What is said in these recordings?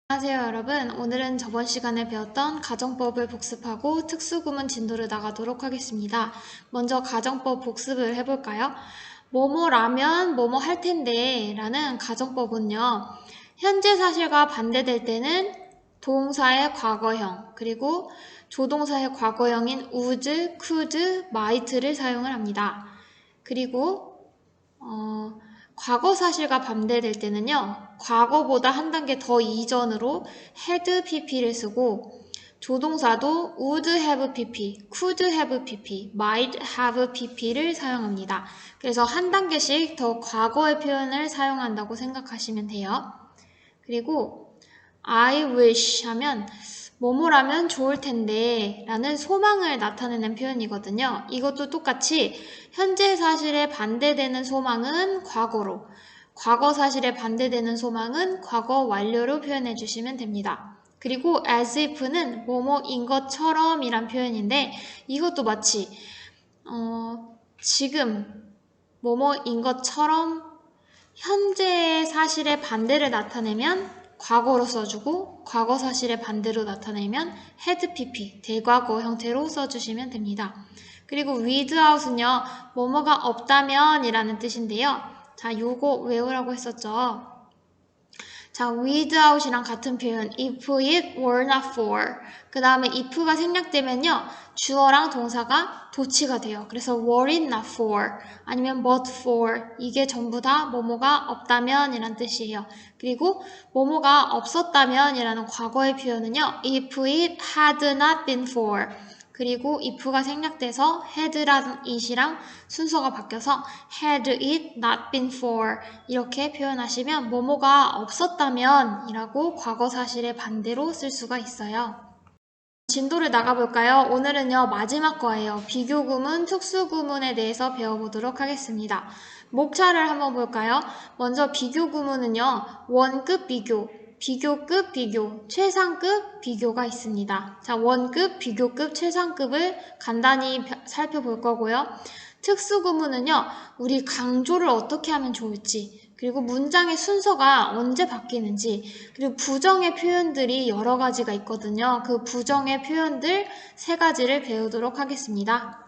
안녕하세요 여러분. 오늘은 저번 시간에 배웠던 가정법을 복습하고 특수구문 진도를 나가도록 하겠습니다. 먼저 가정법 복습을 해볼까요? 뭐뭐라면 뭐뭐 할 텐데 라는 가정법은요. 현재 사실과 반대될 때는 동사의 과거형 그리고 조동사의 과거형인 would, could, might를 사용을 합니다. 그리고 과거 사실과 반대될 때는요. 과거보다 한 단계 더 이전으로 had pp를 쓰고 조동사도 would have pp, could have pp, might have pp를 사용합니다. 그래서 한 단계씩 더 과거의 표현을 사용한다고 생각하시면 돼요. 그리고 I wish 하면 뭐뭐라면 좋을 텐데 라는 소망을 나타내는 표현이거든요. 이것도 똑같이 현재 사실에 반대되는 소망은 과거로, 과거 사실에 반대되는 소망은 과거 완료로 표현해 주시면 됩니다. 그리고 as if는 뭐뭐인 것처럼 이란 표현인데 이것도 마치 지금 뭐뭐인 것처럼 현재의 사실의 반대를 나타내면 과거로 써주고 과거 사실의 반대로 나타내면 had pp, 대과거 형태로 써주시면 됩니다. 그리고 without은요, 뭐뭐가 없다면 이라는 뜻인데요. 자, 요거 외우라고 했었죠. 자, without이랑 같은 표현 if it were not for 그 다음에 if가 생략되면요 주어랑 동사가 도치가 돼요. 그래서 were it not for 아니면 but for 이게 전부 다 뭐뭐가 없다면 이란 뜻이에요. 그리고 뭐뭐가 없었다면 이라는 과거의 표현은요 if it had not been for 그리고 if가 생략돼서 had랑 it이랑 순서가 바뀌어서 had it not been for 이렇게 표현하시면 뭐뭐가 없었다면 이라고 과거 사실의 반대로 쓸 수가 있어요. 진도를 나가볼까요? 오늘은요 마지막 거예요. 비교구문, 특수구문에 대해서 배워보도록 하겠습니다. 목차를 한번 볼까요? 먼저 비교구문은요 원급 비교, 비교급 비교, 최상급 비교가 있습니다. 자, 원급, 비교급, 최상급을 간단히 살펴볼 거고요. 특수구문은요 우리 강조를 어떻게 하면 좋을지, 그리고 문장의 순서가 언제 바뀌는지, 그리고 부정의 표현들이 여러 가지가 있거든요. 그 부정의 표현들 3가지를 배우도록 하겠습니다.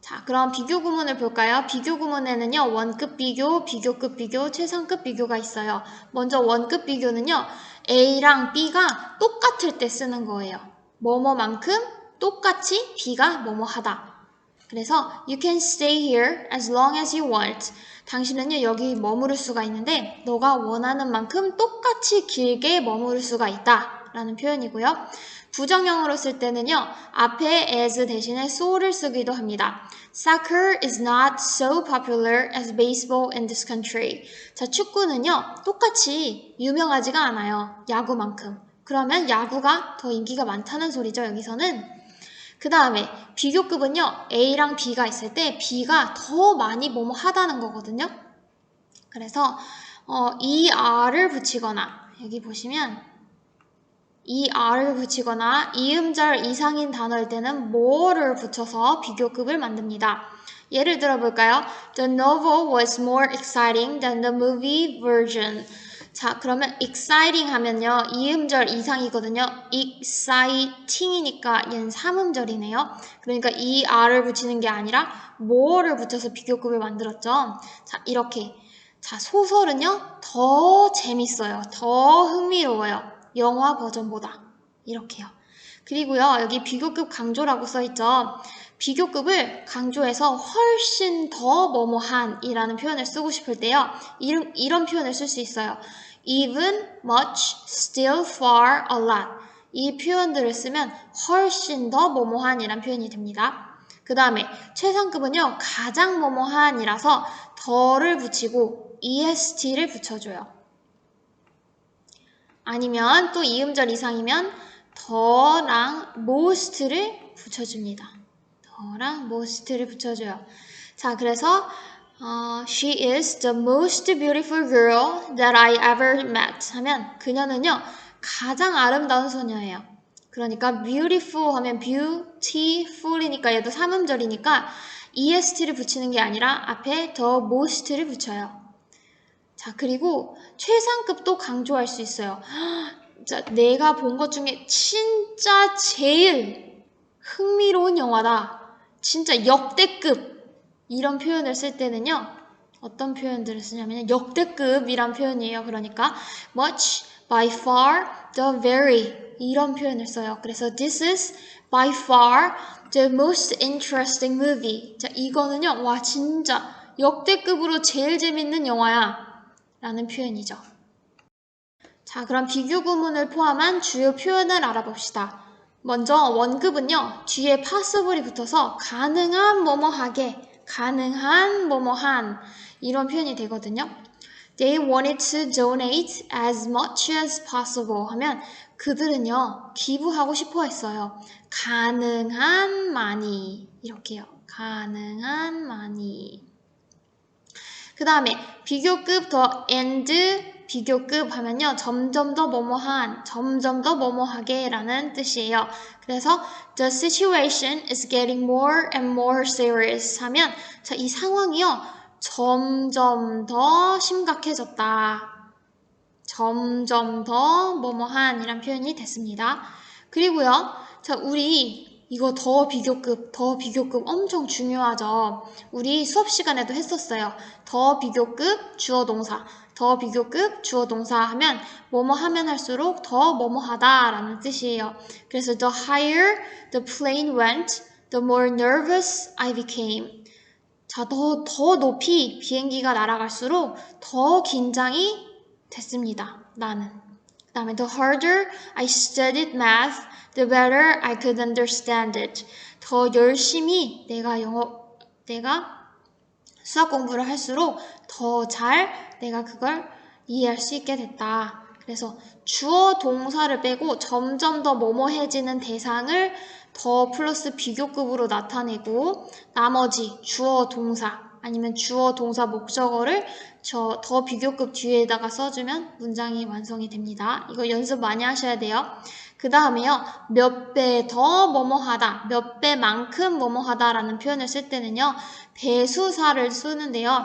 자, 그럼 비교 구문을 볼까요? 비교 구문에는요, 원급 비교, 비교급 비교, 최상급 비교가 있어요. 먼저 원급 비교는요, A랑 B가 똑같을 때 쓰는 거예요. 뭐뭐만큼 똑같이 B가 뭐뭐 하다. 그래서 you can stay here as long as you want. 당신은요 여기 머무를 수가 있는데 너가 원하는 만큼 똑같이 길게 머무를 수가 있다 라는 표현이고요. 부정형으로 쓸 때는요 앞에 as 대신에 so를 쓰기도 합니다. Soccer is not so popular as baseball in this country. 자, 축구는요 똑같이 유명하지가 않아요. 야구만큼. 그러면 야구가 더 인기가 많다는 소리죠. 여기서는. 그 다음에 비교급은요 A랑 B가 있을 때 B가 더 많이 뭐뭐 하다는 거거든요. 그래서 ER을 붙이거나 여기 보시면 ER을 붙이거나 이음절 이상인 단어일 때는 more를 붙여서 비교급을 만듭니다. 예를 들어 볼까요? The novel was more exciting than the movie version. 자, 그러면 exciting 하면요 이음절 이상이거든요. exciting이니까 얘는 3음절이네요. 그러니까 er를 붙이는 게 아니라 more를 붙여서 비교급을 만들었죠. 자, 이렇게. 자, 소설은요 더 재밌어요. 더 흥미로워요. 영화 버전보다. 이렇게요. 그리고요 여기 비교급 강조라고 써있죠. 비교급을 강조해서 훨씬 더 뭐뭐한 이라는 표현을 쓰고 싶을 때요 이런 표현을 쓸 수 있어요. even, much, still, far, a lot. 이 표현들을 쓰면 훨씬 더 뭐뭐한 이란 표현이 됩니다. 그 다음에 최상급은요 가장 뭐뭐한 이라서 더를 붙이고 est를 붙여줘요. 아니면 또 이음절 이상이면 더랑 most를 붙여줍니다. 더랑 most를 붙여줘요. 자, 그래서 She is the most beautiful girl that I ever met 하면 그녀는요 가장 아름다운 소녀예요. 그러니까 beautiful 하면 beautiful이니까 얘도 3음절이니까 est를 붙이는 게 아니라 앞에 the most를 붙여요. 자, 그리고 최상급도 강조할 수 있어요. 자, 내가 본 것 중에 진짜 제일 흥미로운 영화다. 진짜 역대급. 이런 표현을 쓸 때는요. 어떤 표현들을 쓰냐면 역대급이란 표현이에요. 그러니까 much, by far, the very 이런 표현을 써요. 그래서 this is by far the most interesting movie. 자, 이거는요. 와, 진짜 역대급으로 제일 재밌는 영화야. 라는 표현이죠. 자, 그럼 비교 구문을 포함한 주요 표현을 알아봅시다. 먼저 원급은요. 뒤에 possible이 붙어서 가능한 뭐뭐하게, 가능한 뭐뭐한 이런 표현이 되거든요. They wanted to donate as much as possible 하면 그들은요. 기부하고 싶어 했어요. 가능한 많이 이렇게요. 가능한 많이. 그 다음에 비교급 더 and 비교급 하면요. 점점 더 뭐뭐한, 점점 더 뭐뭐하게 라는 뜻이에요. 그래서 the situation is getting more and more serious 하면 자, 이 상황이요. 점점 더 심각해졌다. 점점 더 뭐뭐한 이란 표현이 됐습니다. 그리고요. 자, 우리 이거 더 비교급 엄청 중요하죠. 우리 수업 시간에도 했었어요. 더 비교급 주어 동사, 더 비교급 주어 동사 하면 뭐뭐 하면 할수록 더 뭐뭐 하다라는 뜻이에요. 그래서 the higher the plane went, the more nervous I became. 자, 더 높이 비행기가 날아갈수록 더 긴장이 됐습니다. 나는. 그 다음에 the harder I studied math, the better I could understand it. 더 열심히 내가 수학 공부를 할수록 더 잘 내가 그걸 이해할 수 있게 됐다. 그래서 주어 동사를 빼고 점점 더 뭐뭐해지는 대상을 더 플러스 비교급으로 나타내고 나머지 주어 동사 아니면 주어 동사 목적어를 더 비교급 뒤에다가 써주면 문장이 완성이 됩니다. 이거 연습 많이 하셔야 돼요. 그 다음에요. 몇 배 더 뭐뭐하다, 몇 배만큼 뭐뭐하다라는 표현을 쓸 때는요. 배수사를 쓰는데요.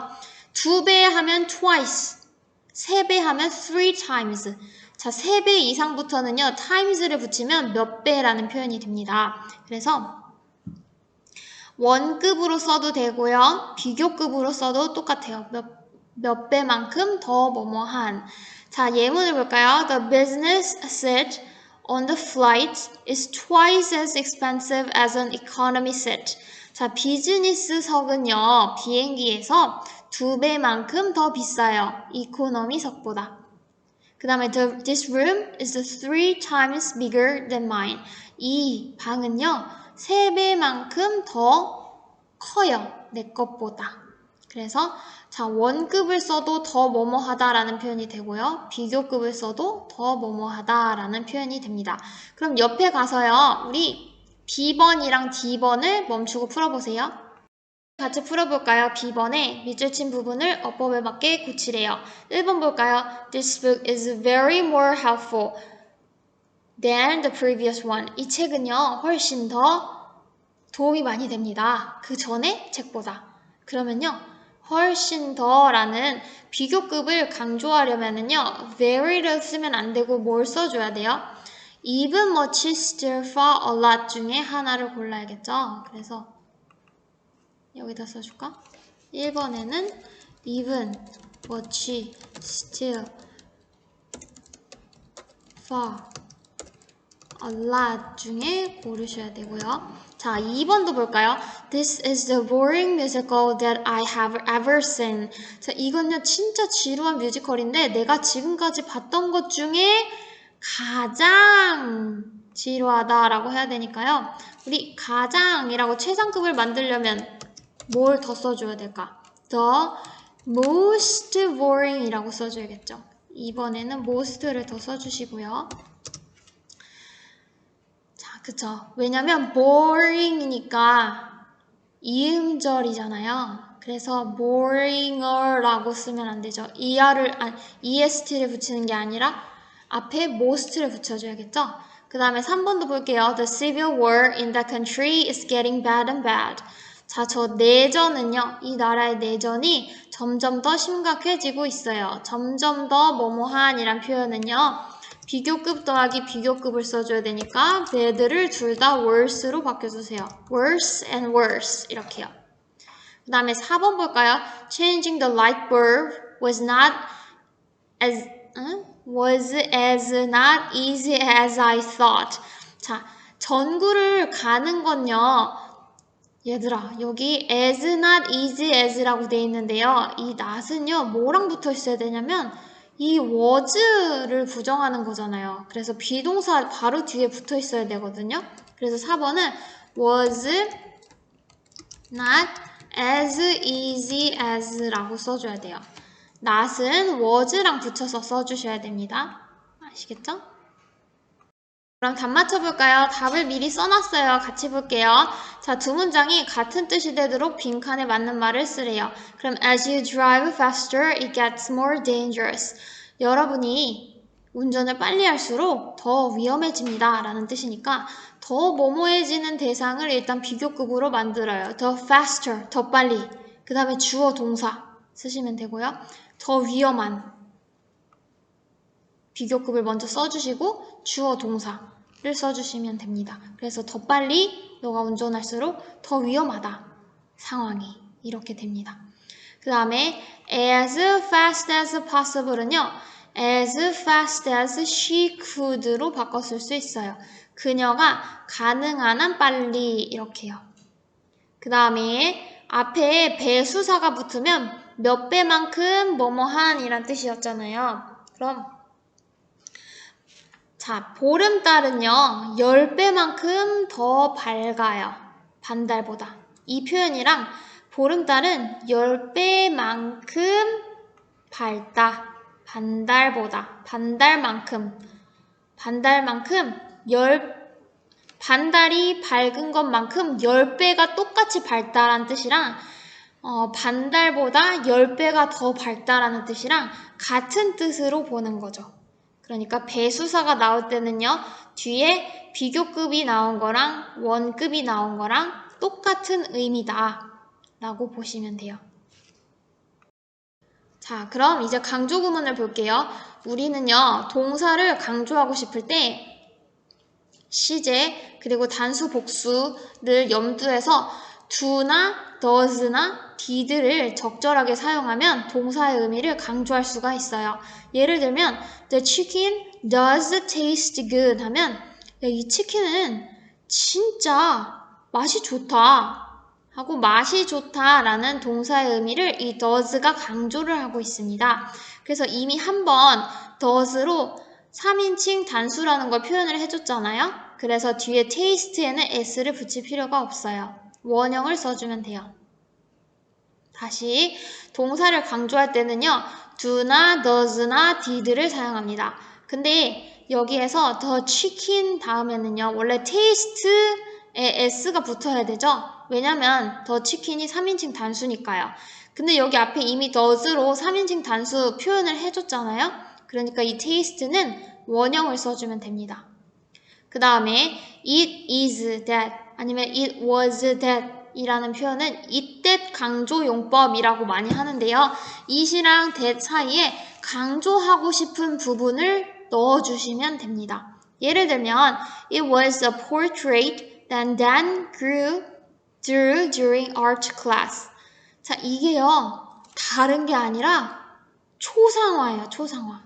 2배 하면 twice, 3배 하면 3 times. 자, 3배 이상부터는요. times를 붙이면 몇 배라는 표현이 됩니다. 그래서 원급으로 써도 되고요. 비교급으로 써도 똑같아요. 몇 배만큼 더 뭐뭐한. 자, 예문을 볼까요? The business seat on the flight is twice as expensive as an economy seat. 자, 비즈니스석은요. 비행기에서 2배만큼 더 비싸요. 이코노미석보다. 그 다음에 this room is 3 times bigger than mine. 이 방은요. 3배만큼 더 커요. 내 것보다. 그래서 자, 원급을 써도 더 뭐뭐하다라는 표현이 되고요. 비교급을 써도 더 뭐뭐하다라는 표현이 됩니다. 그럼 옆에 가서요. 우리 B번이랑 D번을 멈추고 풀어보세요. 같이 풀어볼까요? B번에 밑줄 친 부분을 어법에 맞게 고치래요. 1번 볼까요? This book is very more helpful than the previous one. 이 책은요. 훨씬 더 도움이 많이 됩니다. 그 전에 책보다. 그러면요. 훨씬 더라는 비교급을 강조하려면은요. very를 쓰면 안 되고 뭘 써줘야 돼요? even, much, still, far, a lot 중에 하나를 골라야겠죠. 그래서 여기다 써줄까? 1번에는 even, much, still, far, a lot 중에 고르셔야 되고요. 자, 2번도 볼까요? This is the boring musical that I have ever seen. 자, 이건요 진짜 지루한 뮤지컬인데 내가 지금까지 봤던 것 중에 가장 지루하다라고 해야 되니까요. 우리 가장이라고 최상급을 만들려면 뭘 더 써줘야 될까? The most boring이라고 써줘야겠죠. 이번에는 most를 더 써주시고요. 자, 그쵸. 왜냐면 boring이니까 이음절이잖아요. 그래서 boringer라고 쓰면 안 되죠. est를 붙이는 게 아니라 앞에 most를 붙여줘야겠죠. 그 다음에 3번도 볼게요. The civil war in the country is getting bad and bad. 자, 저 내전은요, 이 나라의 내전이 점점 더 심각해지고 있어요. 점점 더 뭐뭐한이란 표현은요, 비교급 더하기 비교급을 써줘야 되니까 bad를 둘 다 worse로 바꿔주세요. worse and worse 이렇게요. 그 다음에 4번 볼까요? Changing the light bulb was not easy as I thought. 자, 전구를 가는 건요. 얘들아, 여기 as not easy as라고 돼 있는데요. 이 not은요, 뭐랑 붙어 있어야 되냐면 이 was를 부정하는 거잖아요. 그래서 비동사 바로 뒤에 붙어 있어야 되거든요. 그래서 4번은 was not as easy as라고 써줘야 돼요. not은 was랑 붙여서 써주셔야 됩니다. 아시겠죠? 그럼 답 맞춰볼까요? 답을 미리 써놨어요. 같이 볼게요. 자, 두 문장이 같은 뜻이 되도록 빈칸에 맞는 말을 쓰래요. 그럼 as you drive faster, it gets more dangerous. 여러분이 운전을 빨리 할수록 더 위험해집니다. 라는 뜻이니까 더 뭐뭐해지는 대상을 일단 비교급으로 만들어요. 더 faster, 더 빨리. 그 다음에 주어 동사 쓰시면 되고요. 더 위험한. 비교급을 먼저 써주시고 주어 동사를 써주시면 됩니다. 그래서 더 빨리 너가 운전할수록 더 위험하다. 상황이 이렇게 됩니다. 그 다음에 as fast as possible은요. as fast as she could로 바꿔 쓸 수 있어요. 그녀가 가능한 한 빨리 이렇게요. 그 다음에 앞에 배수사가 붙으면 몇 배만큼 뭐뭐한 이란 뜻이었잖아요. 그럼 자, 보름달은요, 10배만큼 더 밝아요. 반달보다. 이 표현이랑 보름달은 10배만큼 밝다. 반달보다. 반달만큼. 반달이 밝은 것만큼 10배가 똑같이 밝다라는 뜻이랑 반달보다 10배가 더 밝다라는 뜻이랑 같은 뜻으로 보는 거죠. 그러니까 배수사가 나올 때는요. 뒤에 비교급이 나온 거랑 원급이 나온 거랑 똑같은 의미다 라고 보시면 돼요. 자, 그럼 이제 강조 구문을 볼게요. 우리는요. 동사를 강조하고 싶을 때 시제 그리고 단수 복수를 염두해서 do나 does나 did를 적절하게 사용하면 동사의 의미를 강조할 수가 있어요. 예를 들면 The chicken does taste good 하면 야, 이 치킨은 진짜 맛이 좋다 하고 맛이 좋다라는 동사의 의미를 이 does가 강조를 하고 있습니다. 그래서 이미 한번 does로 3인칭 단수라는 걸 표현을 해줬잖아요. 그래서 뒤에 taste에는 s를 붙일 필요가 없어요. 원형을 써주면 돼요. 다시 동사를 강조할 때는요. do나 does나 did를 사용합니다. 근데 여기에서 the chicken 다음에는요. 원래 taste에 s가 붙어야 되죠. 왜냐면 the chicken이 3인칭 단수니까요. 근데 여기 앞에 이미 does로 3인칭 단수 표현을 해줬잖아요. 그러니까 이 taste는 원형을 써주면 됩니다. 그 다음에 it is that 아니면 it was that 이라는 표현은 it that 강조 용법이라고 많이 하는데요. it이랑 that 사이에 강조하고 싶은 부분을 넣어주시면 됩니다. 예를 들면 it was a portrait that Dan drew during art class. 자, 이게요. 다른 게 아니라 초상화예요. 초상화.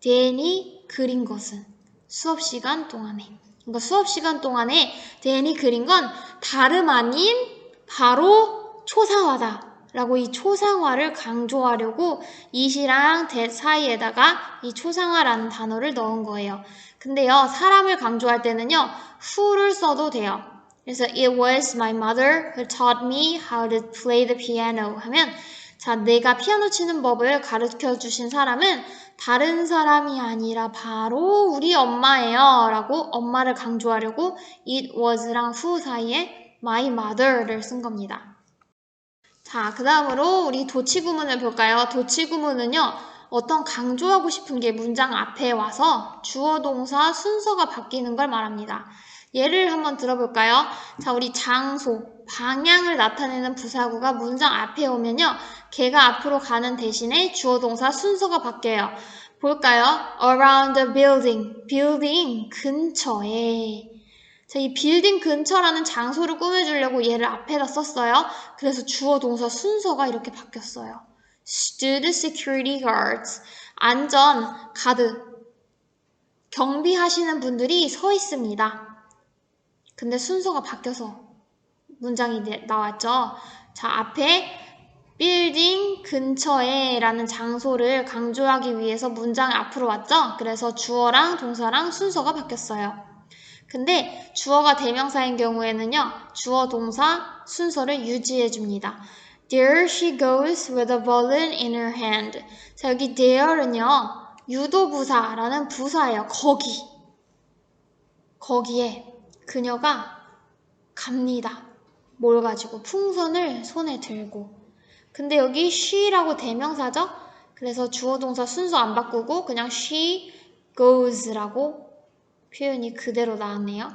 댄이 그린 것은 수업 시간 동안에 그러니까 수업 시간 동안에 댄이 그린 건 다름 아닌 바로 초상화다 라고 이 초상화를 강조하려고 it이랑 that 사이에다가 이 초상화라는 단어를 넣은 거예요. 근데요 사람을 강조할 때는요 who를 써도 돼요. 그래서 it was my mother who taught me how to play the piano 하면 자 내가 피아노 치는 법을 가르쳐 주신 사람은 다른 사람이 아니라 바로 우리 엄마예요 라고 엄마를 강조하려고 it was랑 who 사이에 my mother를 쓴 겁니다. 자, 그 다음으로 우리 도치구문을 볼까요? 도치구문은요 어떤 강조하고 싶은 게 문장 앞에 와서 주어 동사 순서가 바뀌는 걸 말합니다. 예를 한번 들어볼까요? 자, 우리 장소 방향을 나타내는 부사구가 문장 앞에 오면요. 걔가 앞으로 가는 대신에 주어 동사 순서가 바뀌어요. 볼까요? Around the building. building 근처에. 자, 이 빌딩 근처라는 장소를 꾸며주려고 얘를 앞에다 썼어요. 그래서 주어 동사 순서가 이렇게 바뀌었어요. Stood security guards. 안전 가드. 경비하시는 분들이 서 있습니다. 근데 순서가 바뀌어서 문장이 나왔죠. 자, 앞에 빌딩 근처에 라는 장소를 강조하기 위해서 문장 앞으로 왔죠. 그래서 주어랑 동사랑 순서가 바뀌었어요. 근데 주어가 대명사인 경우에는요. 주어 동사 순서를 유지해줍니다. There she goes with a violin in her hand. 자, 여기 there는요. 유도부사라는 부사예요. 거기에 그녀가 갑니다. 뭘 가지고? 풍선을 손에 들고. 근데 여기 she라고 대명사죠? 그래서 주어 동사 순서 안 바꾸고 그냥 she goes라고 표현이 그대로 나왔네요.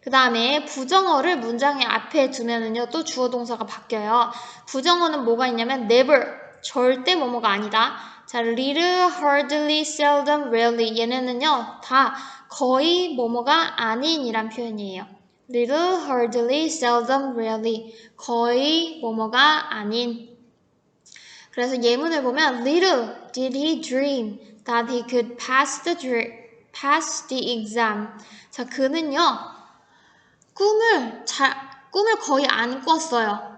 그 다음에 부정어를 문장의 앞에 두면은요, 또 주어 동사가 바뀌어요. 부정어는 뭐가 있냐면 never, 절대 뭐뭐가 아니다. 자, little, hardly, seldom, rarely 얘네는요, 다 거의 뭐뭐가 아닌이란 표현이에요. little, hardly, seldom, rarely 거의 뭐뭐가 아닌. 그래서 예문을 보면 little did he dream that he could pass the exam. 자, 그는요, 꿈을 거의 안 꿨어요.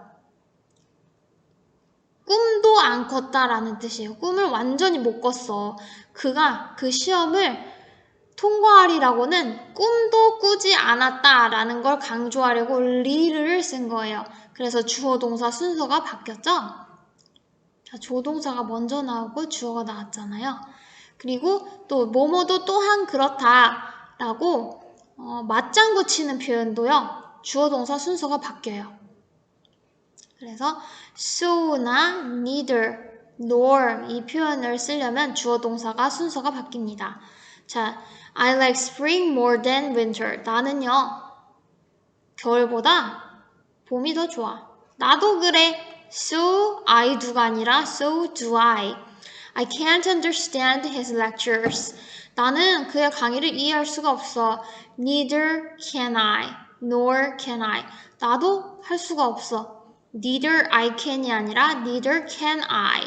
꿈도 안 꿨다라는 뜻이에요. 꿈을 완전히 못 꿨어. 그가 그 시험을 통과하리라고는 꿈도 꾸지 않았다라는 걸 강조하려고 little를 쓴 거예요. 그래서 주어 동사 순서가 바뀌었죠? 자, 조동사가 먼저 나오고 주어가 나왔잖아요. 그리고 또 뭐뭐도 또한 그렇다라고 맞장구 치는 표현도요. 주어 동사 순서가 바뀌어요. 그래서 so나 neither, nor 이 표현을 쓰려면 주어 동사가 순서가 바뀝니다. 자, I like spring more than winter. 나는요. 겨울보다 봄이 더 좋아. 나도 그래. So I do가 아니라 so do I. I can't understand his lectures. 나는 그의 강의를 이해할 수가 없어. Neither can I, nor can I. 나도 할 수가 없어. Neither I can이 아니라 neither can I.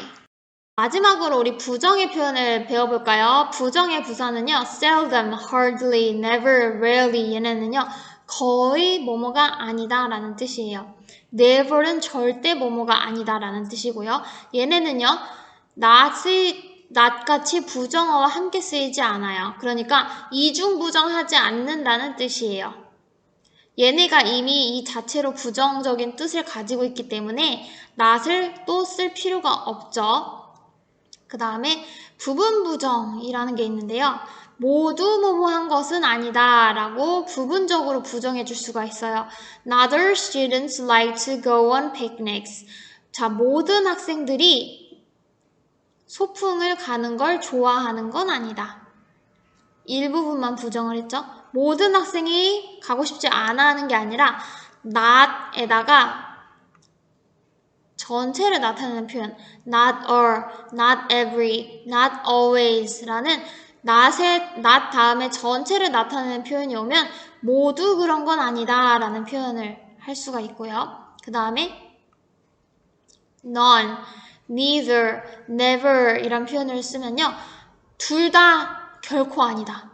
마지막으로 우리 부정의 표현을 배워볼까요? 부정의 부사는요. seldom, hardly, never, rarely 얘네는요. 거의 뭐뭐가 아니다 라는 뜻이에요. never는 절대 뭐뭐가 아니다 라는 뜻이고요. 얘네는요. not같이 부정어와 함께 쓰이지 않아요. 그러니까 이중부정하지 않는다는 뜻이에요. 얘네가 이미 이 자체로 부정적인 뜻을 가지고 있기 때문에 not을 또 쓸 필요가 없죠. 그 다음에 부분부정이라는 게 있는데요. 모두 뭐뭐한 것은 아니다 라고 부분적으로 부정해 줄 수가 있어요. Other students like to go on picnics. 자, 모든 학생들이 소풍을 가는 걸 좋아하는 건 아니다. 일부분만 부정을 했죠. 모든 학생이 가고 싶지 않아 하는 게 아니라 not에다가 전체를 나타내는 표현 not all, not every, not always 라는 not 다음에 전체를 나타내는 표현이 오면 모두 그런 건 아니다 라는 표현을 할 수가 있고요. 그 다음에 none, neither, never 이란 표현을 쓰면요. 둘 다 결코 아니다.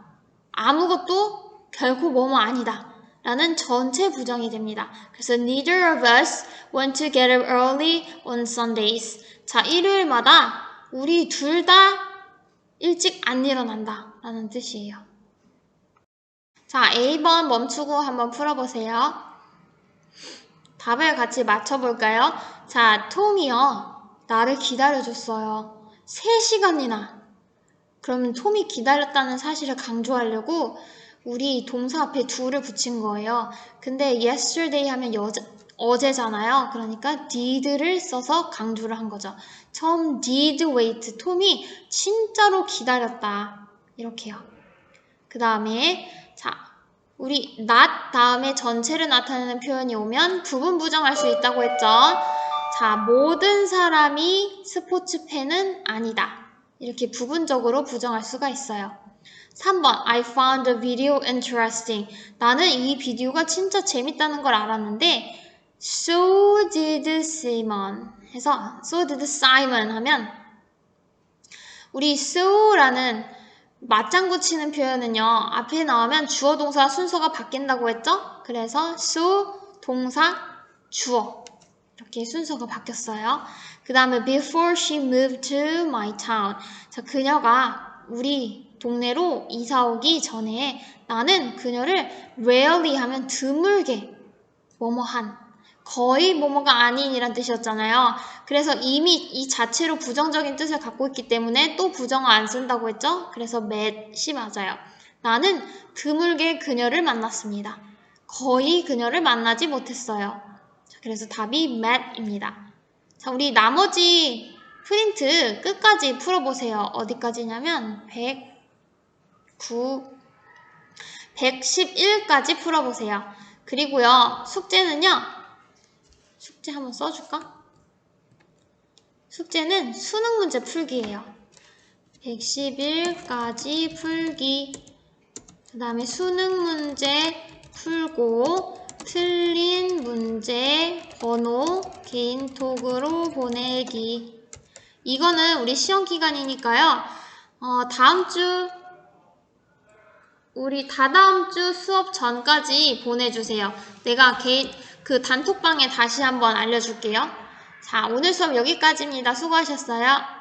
아무것도 결코 뭐뭐 아니다. 라는 전체 부정이 됩니다. 그래서 neither of us want to get up early on Sundays. 자, 일요일마다 우리 둘 다 일찍 안 일어난다 라는 뜻이에요. 자, A번 멈추고 한번 풀어보세요. 답을 같이 맞춰볼까요? 자, 톰이요. 나를 기다려줬어요. 3시간이나. 그러면 톰이 기다렸다는 사실을 강조하려고 우리 동사 앞에 do를 붙인 거예요. 근데 yesterday 하면 어제잖아요. 그러니까 did를 써서 강조를 한 거죠. 처음 did wait. 톰이 진짜로 기다렸다. 이렇게요. 그 다음에 자 우리 not 다음에 전체를 나타내는 표현이 오면 부분 부정할 수 있다고 했죠. 자, 모든 사람이 스포츠 팬은 아니다. 이렇게 부분적으로 부정할 수가 있어요. 3번 I found the video interesting. 나는 이 비디오가 진짜 재밌다는 걸 알았는데 So did Simon 해서 So did Simon 하면 우리 so라는 맞장구 치는 표현은요. 앞에 나오면 주어 동사 순서가 바뀐다고 했죠? 그래서 so 동사 주어 이렇게 순서가 바뀌었어요. 그 다음에 before she moved to my town. 자, 그녀가 우리 동네로 이사 오기 전에 나는 그녀를 rarely 하면 드물게 뭐뭐한 거의 뭐뭐가 아닌이란 뜻이었잖아요. 그래서 이미 이 자체로 부정적인 뜻을 갖고 있기 때문에 또 부정어 안 쓴다고 했죠? 그래서 met이 맞아요. 나는 드물게 그녀를 만났습니다. 거의 그녀를 만나지 못했어요. 자, 그래서 답이 met입니다. 자, 우리 나머지 프린트 끝까지 풀어보세요. 어디까지냐면 111까지 풀어보세요. 그리고요, 숙제는요, 숙제 한번 써줄까? 숙제는 수능 문제 풀기예요. 111까지 풀기. 그 다음에 수능 문제 풀고 틀린 문제 번호 개인톡으로 보내기. 이거는 우리 시험 기간이니까요. 우리 다다음 주 수업 전까지 보내주세요. 내가 그 단톡방에 다시 한번 알려줄게요. 자, 오늘 수업 여기까지입니다. 수고하셨어요.